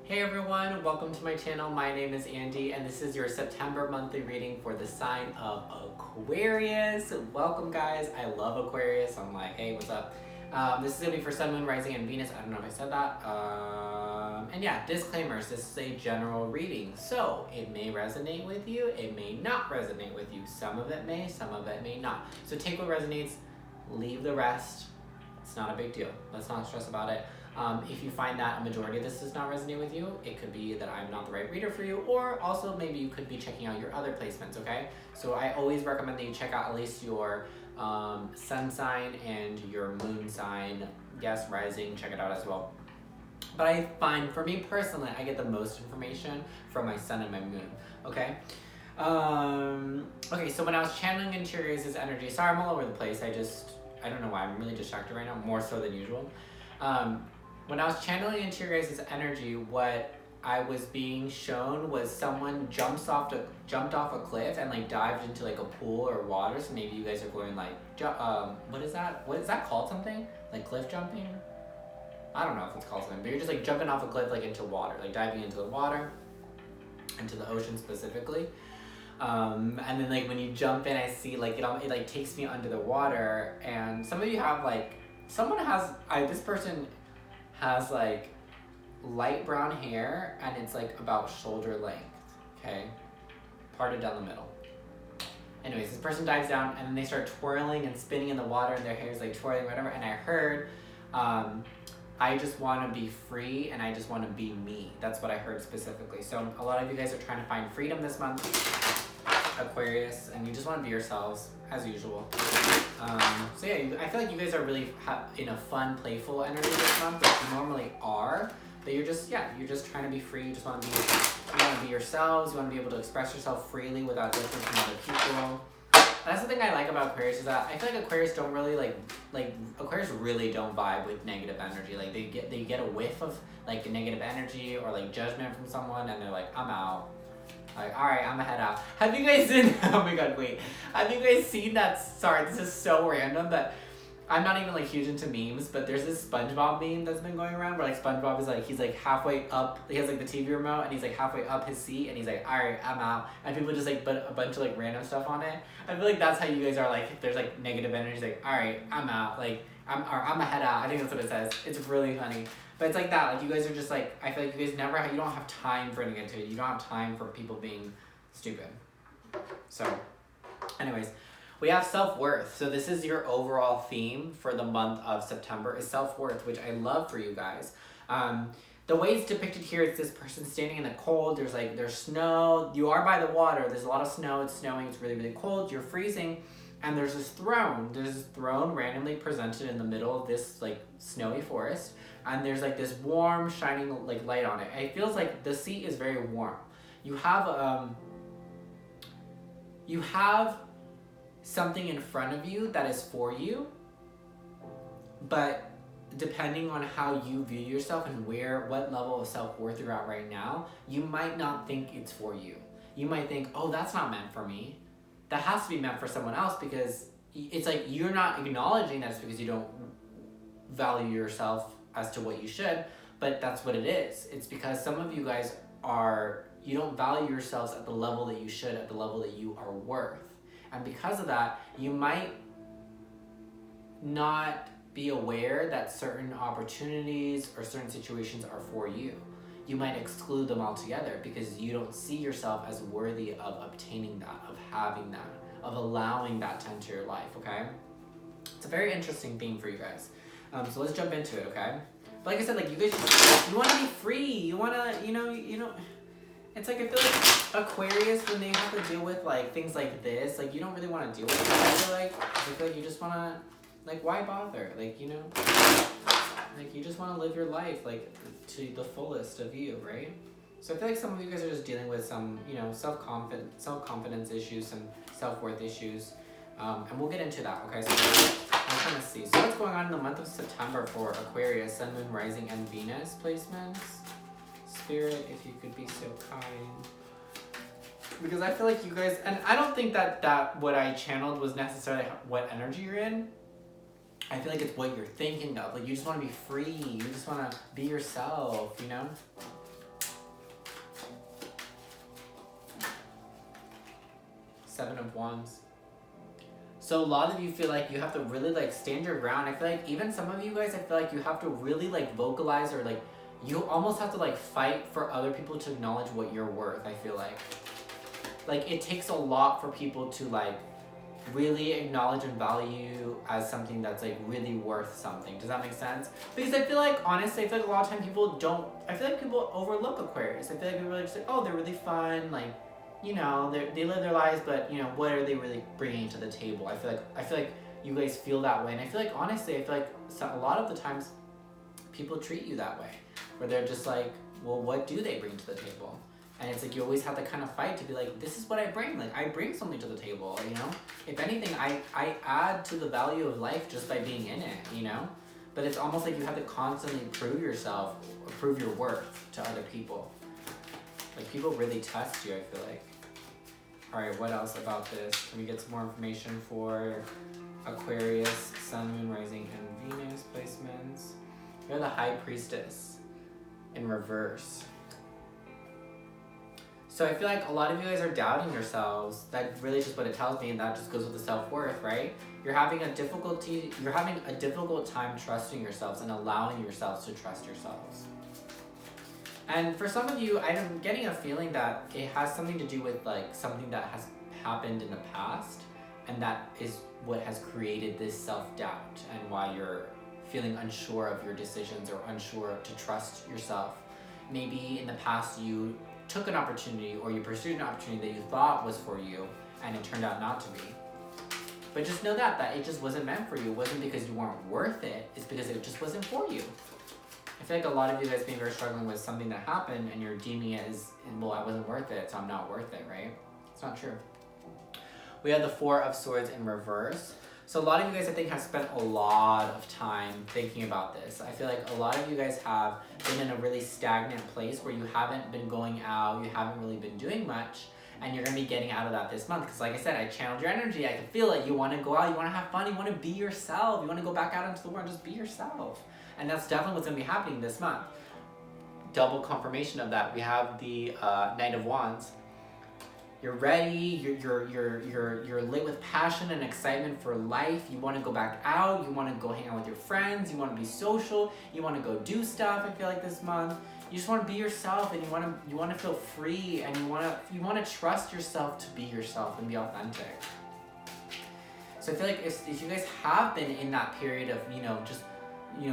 Hey everyone, welcome to my channel. My name is Andy and this is your September monthly reading for the sign of Aquarius. Welcome guys, I love Aquarius. I'm like, hey, what's up? This is going to be for Sun, Moon, Rising, and Venus. I don't know if I said that. And yeah, disclaimers, this is a general reading. So it may resonate with you, it may not resonate with you. Some of it may, some of it may not. So take what resonates, leave the rest. It's not a big deal. Let's not stress about it. If you find that a majority of this does not resonate with you, it could be that I'm not the right reader for you, or also maybe you could be checking out your other placements, okay? So I always recommend that you check out at least your sun sign and your moon sign, yes, rising, check it out as well. But I find, for me personally, I get the most information from my sun and my moon, okay? Okay, so when I was channeling into your guys' energy, sorry I'm all over the place, I don't know why, I'm really distracted right now, more so than usual. When I was channeling into your guys' energy, what I was being shown was someone jumped off a cliff and like dived into like a pool or water. So maybe you guys are going like, what is that? What is that called? Something like cliff jumping? I don't know if it's called something, but you're just like jumping off a cliff like into water, like diving into the water, into the ocean specifically. And then like when you jump in, I see like it like takes me under the water, and some of you have like this person has like light brown hair and it's like about shoulder length, okay? Parted down the middle. Anyways, this person dives down and then they start twirling and spinning in the water and their hair is like twirling, whatever, and I heard, I just want to be free and I just want to be me. That's what I heard specifically. So a lot of you guys are trying to find freedom this month, Aquarius, and you just want to be yourselves as usual. So yeah, I feel like you guys are really in a fun, playful energy this month, like you normally are, but you're just trying to be free. You just want to be yourselves. You want to be able to express yourself freely without judgment from other people. That's the thing I like about Aquarius, is that I feel like Aquarius don't really Aquarius really don't vibe with negative energy. Like they get a whiff of like negative energy or like judgment from someone and they're like, I'm out. Like, alright, I'm gonna head out. Have you guys seen, oh my god, wait. Have you guys seen that, sorry, this is so random, but I'm not even like huge into memes, but there's this SpongeBob meme that's been going around where like SpongeBob is like, he's like halfway up, he has like the TV remote and he's like halfway up his seat and he's like, alright, I'm out. And people just like put a bunch of like random stuff on it. I feel like that's how you guys are, like, if there's like negative energy, like, alright, I'm out. Like, I'm gonna head out. I think that's what it says. It's really funny. But it's like that, like you guys are just like, I feel like you guys you don't have time for negativity. You don't have time for people being stupid. So, anyways, we have self-worth. So this is your overall theme for the month of September, is self-worth, which I love for you guys. The way it's depicted here, it's this person standing in the cold. There's snow. You are by the water. There's a lot of snow. It's snowing. It's really, really cold. You're freezing. And there's this throne. There's this throne randomly presented in the middle of this like snowy forest. And there's like this warm, shining like light on it. And it feels like the seat is very warm. You have something in front of you that is for you, but depending on how you view yourself and what level of self-worth you're at right now, you might not think it's for you. You might think, oh, that's not meant for me. That has to be meant for someone else, because it's like you're not acknowledging that it's because you don't value yourself as to what you should, but that's what it is. It's because some of you guys you don't value yourselves at the level that you should, at the level that you are worth. And because of that, you might not be aware that certain opportunities or certain situations are for you. You might exclude them altogether because you don't see yourself as worthy of obtaining that, of having that, of allowing that to enter your life, okay? It's a very interesting theme for you guys. So let's jump into it, okay? But like I said, like you guys, you want to be free. You want to, you know, it's like I feel like Aquarius, when they have to deal with like things like this, like you don't really want to deal with it. I feel like you just want to, like, why bother? Like, you know, like you just want to live your life like to the fullest of you, right? So I feel like some of you guys are just dealing with some, you know, self-confidence issues, some self-worth issues, and we'll get into that. Okay, so I'm trying to see. So what's going on in the month of September for Aquarius, Sun, Moon, Rising, and Venus placements? Spirit, if you could be so kind. Because I feel like you guys, and I don't think that what I channeled was necessarily what energy you're in. I feel like it's what you're thinking of. Like, you just want to be free. You just want to be yourself, you know? Seven of Wands. So a lot of you feel like you have to really like stand your ground. I feel like even some of you guys, I feel like you have to really like vocalize, or like you almost have to like fight for other people to acknowledge what you're worth. I feel like it takes a lot for people to like really acknowledge and value as something that's like really worth something. Does that make sense? Because I feel like, honestly, I feel like a lot of time people don't, I feel like people overlook Aquarius. I feel like people are just like, oh, they're really fun, like, you know, they live their lives, but you know, what are they really bringing to the table? I feel like you guys feel that way, and I feel like, honestly, I feel like a lot of the times people treat you that way, where they're just like, well, what do they bring to the table? And it's like you always have to kind of fight to be like, this is what I bring. Like, I bring something to the table, you know? If anything, I add to the value of life just by being in it, you know? But it's almost like you have to constantly prove yourself, or prove your worth to other people. Like, people really test you, I feel like. Alright, what else about this? Can we get some more information for Aquarius, Sun, Moon, Rising, and Venus placements? You're the High Priestess in reverse. So I feel like a lot of you guys are doubting yourselves. That's really just what it tells me, and that just goes with the self-worth, right? You're having a difficult time trusting yourselves and allowing yourselves to trust yourselves. And for some of you, I'm getting a feeling that it has something to do with like something that has happened in the past, and that is what has created this self-doubt and why you're feeling unsure of your decisions or unsure to trust yourself. Maybe in the past you took an opportunity, or you pursued an opportunity that you thought was for you, and it turned out not to be. But just know that it just wasn't meant for you. It wasn't because you weren't worth it, it's because it just wasn't for you. I feel like a lot of you guys maybe are struggling with something that happened and you're deeming it as, well, I wasn't worth it, so I'm not worth it, right? It's not true. We have the Four of Swords in reverse. So a lot of you guys, I think, have spent a lot of time thinking about this. I feel like a lot of you guys have been in a really stagnant place where you haven't been going out, you haven't really been doing much, and you're going to be getting out of that this month. Because like I said, I channeled your energy. I can feel it. You want to go out, you want to have fun, you want to be yourself. You want to go back out into the world and just be yourself. And that's definitely what's going to be happening this month. Double confirmation of that. We have the Knight of Wands. You're ready, you're lit with passion and excitement for life. You want to go back out, you want to go hang out with your friends, you want to be social, you want to go do stuff. I feel like this month you just want to be yourself, and you want to feel free, and you want to trust yourself to be yourself and be authentic. So I feel like if you guys have been in that period of,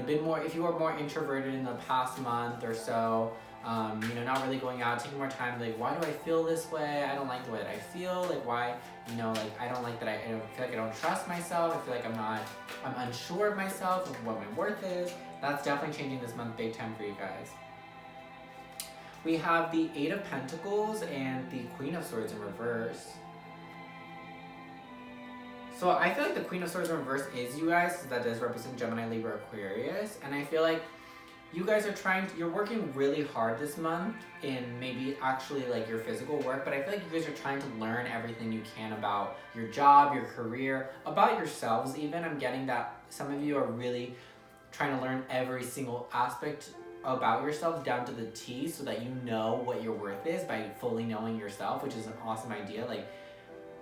been more, if you were more introverted in the past month or so, not really going out, taking more time, like, why do I feel this way? I don't like the way that I feel, like, why, I don't like that I don't feel like I don't trust myself, I feel like I'm unsure of myself, of what my worth is. That's definitely changing this month big time for you guys. We have the Eight of Pentacles and the Queen of Swords in reverse. So I feel like the Queen of Swords in reverse is you guys, so that does represent Gemini, Libra, Aquarius, and I feel like you guys are you're working really hard this month in maybe actually like your physical work, but I feel like you guys are trying to learn everything you can about your job, your career, about yourselves even. I'm getting that some of you are really trying to learn every single aspect about yourself down to the T, so that you know what your worth is by fully knowing yourself, which is an awesome idea. Like,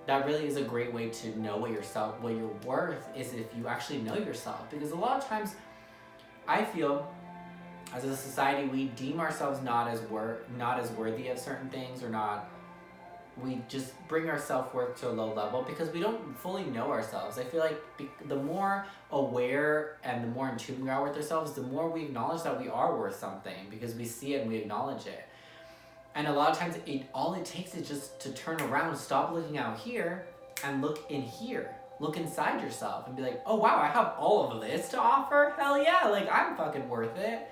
that really is a great way to know what your worth is, if you actually know yourself. Because a lot of times I feel as a society, we deem ourselves not as worthy of certain things, or we just bring our self-worth to a low level because we don't fully know ourselves. I feel like the more aware and the more in tune we are with ourselves, the more we acknowledge that we are worth something, because we see it and we acknowledge it. And a lot of times, all it takes is just to turn around, stop looking out here, and look in here. Look inside yourself and be like, oh wow, I have all of this to offer? Hell yeah, like, I'm fucking worth it.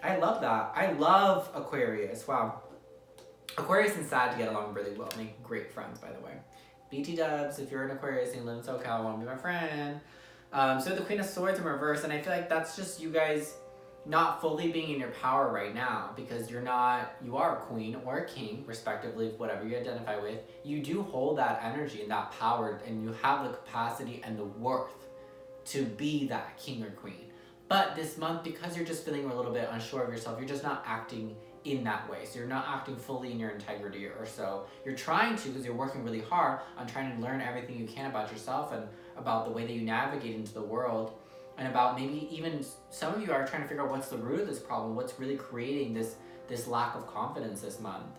I love that. I love Aquarius. Wow. Aquarius and Sag get along really well. Make great friends, by the way. BT dubs, if you're an Aquarius and you live in SoCal, want to be my friend. So the Queen of Swords in reverse, and I feel like that's just you guys not fully being in your power right now, because you are a queen or a king, respectively, whatever you identify with. You do hold that energy and that power, and you have the capacity and the worth to be that king or queen. But this month, because you're just feeling a little bit unsure of yourself, you're just not acting in that way. So you're not acting fully in your integrity, or so. You're trying to, because you're working really hard on trying to learn everything you can about yourself and about the way that you navigate into the world, and about maybe even some of you are trying to figure out what's the root of this problem, what's really creating this lack of confidence this month.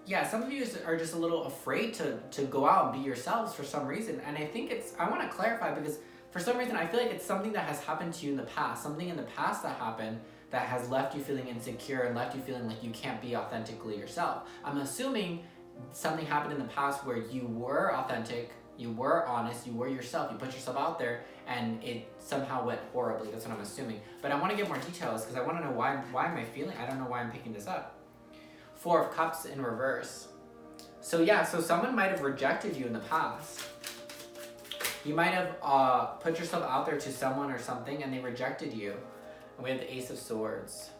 Yeah, some of you are just a little afraid to go out and be yourselves for some reason. And I think I want to clarify, because for some reason I feel like it's something that has happened to you in the past, something in the past that happened that has left you feeling insecure and left you feeling like you can't be authentically yourself. I'm assuming something happened in the past where you were authentic, you were honest, you were yourself, you put yourself out there, and it somehow went horribly. That's what I'm assuming. But I want to get more details, because I want to know why am I feeling, I don't know why I'm picking this up. 4 of Cups in reverse. So yeah, so someone might have rejected you in the past. You might have put yourself out there to someone or something and they rejected you. And we have the Ace of Swords.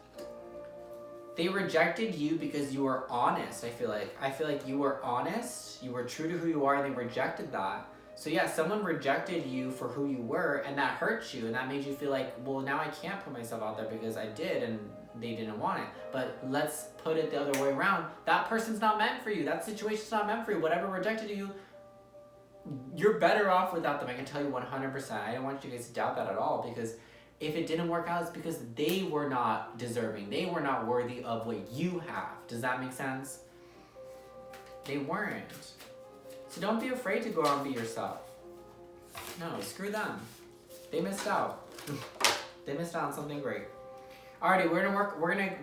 They rejected you because you were honest, I feel like. I feel like you were honest, you were true to who you are, and they rejected that. So yeah, someone rejected you for who you were, and that hurt you, and that made you feel like, well, now I can't put myself out there because I did, and they didn't want it. But let's put it the other way around. That person's not meant for you. That situation's not meant for you. Whatever rejected you, you're better off without them. I can tell you 100%. I don't want you guys to doubt that at all, because if it didn't work out, it's because they were not deserving. They were not worthy of what you have. Does that make sense? They weren't. So don't be afraid to go out and be yourself. No, screw them. They missed out. They missed out on something great. Alrighty, we're gonna get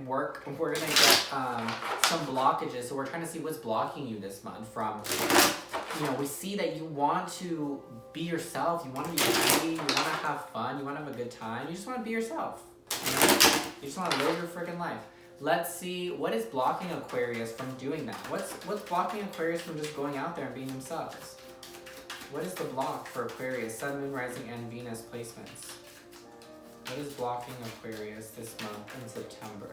some blockages. So we're trying to see what's blocking you this month from, we see that you want to be yourself, you want to be free, you want to have fun, you want to have a good time, you just want to be yourself. You just want to live your freaking life. Let's see, what is blocking Aquarius from doing that? What's blocking Aquarius from just going out there and being themselves? What is the block for Aquarius, Sun, Moon, Rising, and Venus placements? What is blocking Aquarius this month in September?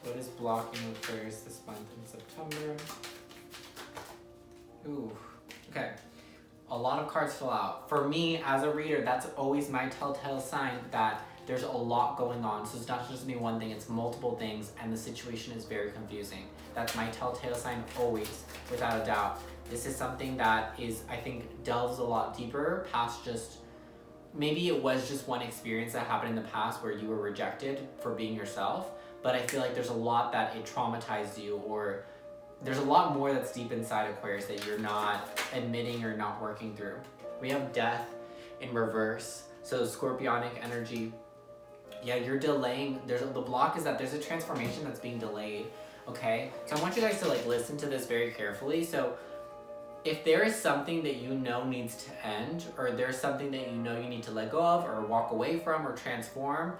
What is blocking Aquarius this month in September? Ooh, okay. A lot of cards fell out. For me, as a reader, that's always my telltale sign that there's a lot going on. So it's not just me one thing, it's multiple things, and the situation is very confusing. That's my telltale sign always, without a doubt. This is something that is, I think, delves a lot deeper past just, maybe it was just one experience that happened in the past where you were rejected for being yourself, but I feel like there's a lot that it traumatized you, or there's a lot more that's deep inside Aquarius that you're not admitting or not working through. We have Death in reverse, so Scorpionic energy. Yeah, you're delaying. The block is that there's a transformation that's being delayed, okay? So I want you guys to listen to this very carefully. So if there is something that you know needs to end, or there's something that you know you need to let go of or walk away from or transform,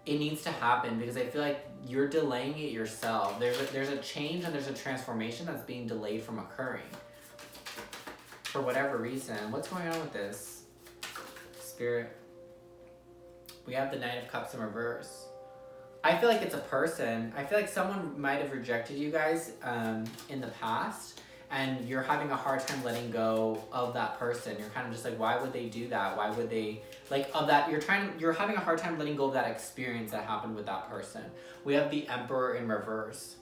it needs to happen, because I feel like you're delaying it yourself. There's a change and there's a transformation that's being delayed from occurring for whatever reason. What's going on with this, Spirit? We have the Knight of Cups in reverse. I feel like it's a person. I feel like someone might have rejected you guys in the past, and you're having a hard time letting go of that person. You're kind of just like, why would they do that? Why would they, you're having a hard time letting go of that experience that happened with that person. We have the Emperor in reverse.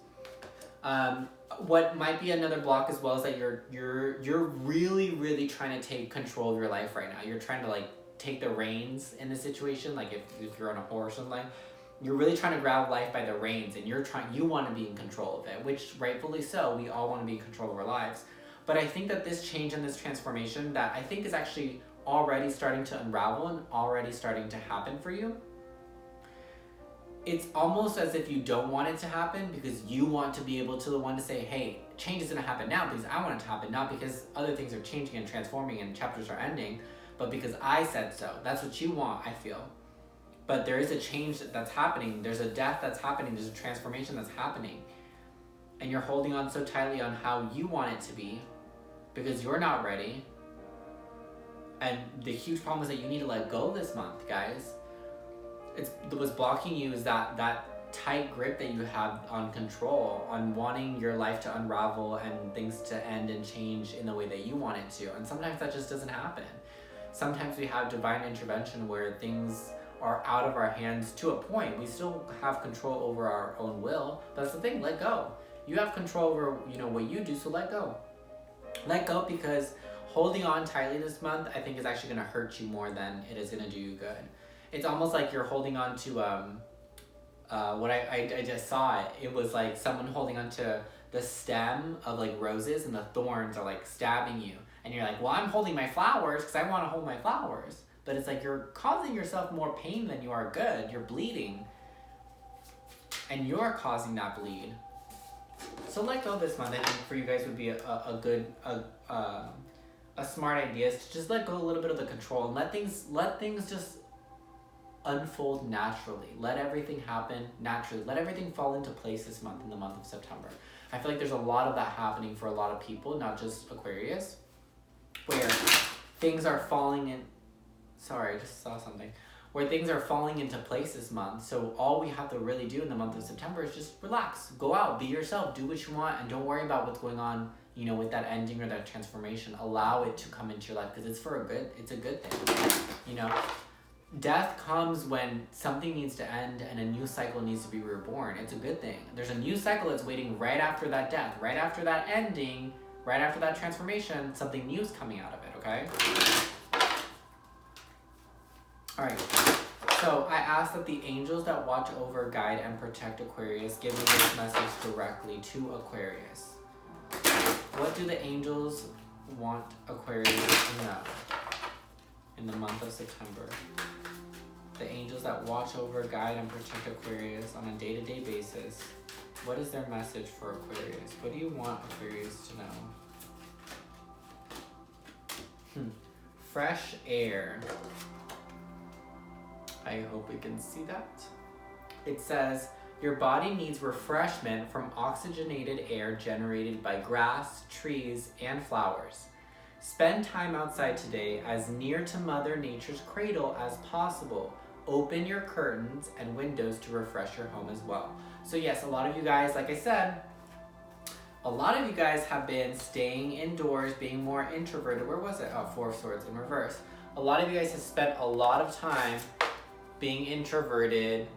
What might be another block as well is that you're really, really trying to take control of your life right now. You're trying to take the reins in the situation. Like if you're on a horse or something, you're really trying to grab life by the reins, and you want to be in control of it, which rightfully so. We all want to be in control of our lives. But I think that this change and this transformation that I think is actually already starting to unravel and already starting to happen for you, it's almost as if you don't want it to happen, because you want to be able to the one to say, hey, change is going to happen now because I want it to happen, not because other things are changing and transforming and chapters are ending, but because I said so. That's what you want, I feel. But there is a change that's happening. There's a death that's happening. There's a transformation that's happening. And you're holding on so tightly on how you want it to be because you're not ready. And the huge problem is that you need to let go this month, guys. What's blocking you is that tight grip that you have on control, on wanting your life to unravel and things to end and change in the way that you want it to. And sometimes that just doesn't happen. Sometimes we have divine intervention where things are out of our hands to a point. We still have control over our own will. That's the thing, let go. You have control over, you know, what you do, so let go. Let go, because holding on tightly this month, I think, is actually going to hurt you more than it is going to do you good. It's almost like you're holding on to, what I just saw it. It was like someone holding on to the stem of like roses, and the thorns are like stabbing you. And you're like, well, I'm holding my flowers because I want to hold my flowers. But it's like you're causing yourself more pain than you are good. You're bleeding. And you're causing that bleed. So let go this month, I think, for you guys would be a good, a smart idea, is to just let go a little bit of the control and let things just unfold naturally. Let everything happen naturally. Let everything fall into place this month, in the month of September. I feel like there's a lot of that happening for a lot of people, not just Aquarius, where things are falling in. Sorry, I just saw something. Where things are falling into place this month. So all we have to really do in the month of September is just relax. Go out, be yourself, do what you want, and don't worry about what's going on, you know, with that ending or that transformation. Allow it to come into your life, because it's a good thing. You know, death comes when something needs to end and a new cycle needs to be reborn. It's a good thing. There's a new cycle that's waiting right after that death, right after that ending, right after that transformation. Something new is coming out of it, okay? Alright, so I ask that the angels that watch over, guide, and protect Aquarius give me this message directly to Aquarius. What do the angels want Aquarius to know in the month of September? The angels that watch over, guide, and protect Aquarius on a day-to-day basis. What is their message for Aquarius? What do you want Aquarius to know? Fresh air. I hope we can see that. It says, your body needs refreshment from oxygenated air generated by grass, trees, and flowers. Spend time outside today, as near to Mother Nature's cradle as possible. Open your curtains and windows to refresh your home as well. So yes, a lot of you guys, like I said, a lot of you guys have been staying indoors, being more introverted. Where was it? Oh, Four of Swords in reverse. A lot of you guys have spent a lot of time being introverted,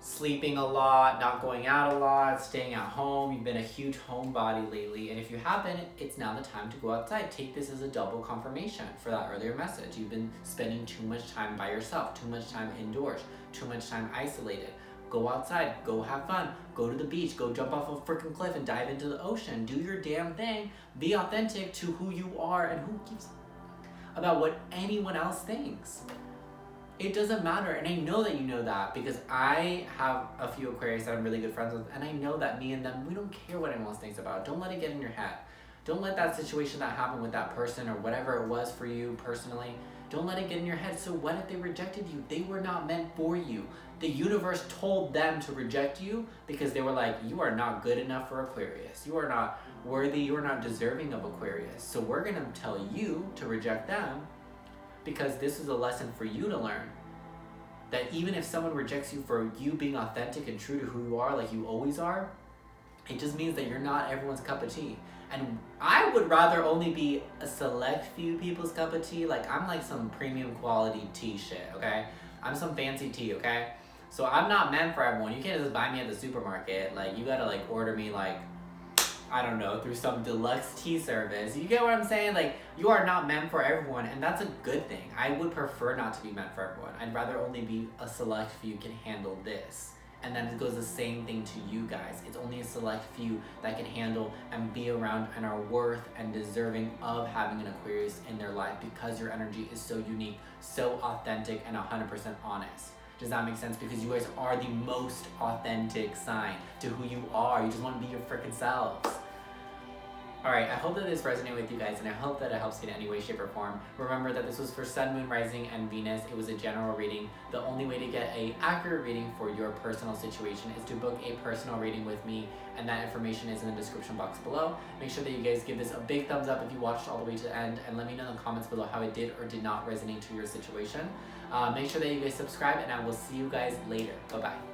sleeping a lot, not going out a lot, staying at home. You've been a huge homebody lately, and if you haven't, it's now the time to go outside. Take this as a double confirmation for that earlier message. You've been spending too much time by yourself, too much time indoors, too much time isolated. Go outside, go have fun, go to the beach, go jump off a freaking cliff and dive into the ocean. Do your damn thing. Be authentic to who you are, and who gives about what anyone else thinks. It doesn't matter, and I know that you know that, because I have a few Aquarius that I'm really good friends with, and I know that me and them, we don't care what anyone else thinks about it. Don't let it get in your head. Don't let that situation that happened with that person, or whatever it was for you personally, don't let it get in your head. So what if they rejected you? They were not meant for you. The universe told them to reject you because they were like, you are not good enough for Aquarius. You are not worthy, you are not deserving of Aquarius. So we're gonna tell you to reject them, because this is a lesson for you to learn. That even if someone rejects you for you being authentic and true to who you are, like you always are, it just means that you're not everyone's cup of tea. And I would rather only be a select few people's cup of tea. Like, I'm like some premium quality tea shit, okay? I'm some fancy tea, okay? So I'm not meant for everyone. You can't just buy me at the supermarket. Like, you gotta like order me like, I don't know, through some deluxe tea service. You get what I'm saying? Like, you are not meant for everyone, and that's a good thing. I would prefer not to be meant for everyone. I'd rather only be a select few can handle this. And then it goes the same thing to you guys. It's only a select few that can handle and be around and are worth and deserving of having an Aquarius in their life, because your energy is so unique, so authentic, and 100% honest. Does that make sense? Because you guys are the most authentic sign to who you are. You just want to be your freaking selves. Alright, I hope that this resonated with you guys, and I hope that it helps you in any way, shape, or form. Remember that this was for Sun, Moon, Rising, and Venus. It was a general reading. The only way to get an accurate reading for your personal situation is to book a personal reading with me, and that information is in the description box below. Make sure that you guys give this a big thumbs up if you watched all the way to the end, and let me know in the comments below how it did or did not resonate to your situation. Make sure that you guys subscribe, and I will see you guys later. Bye-bye.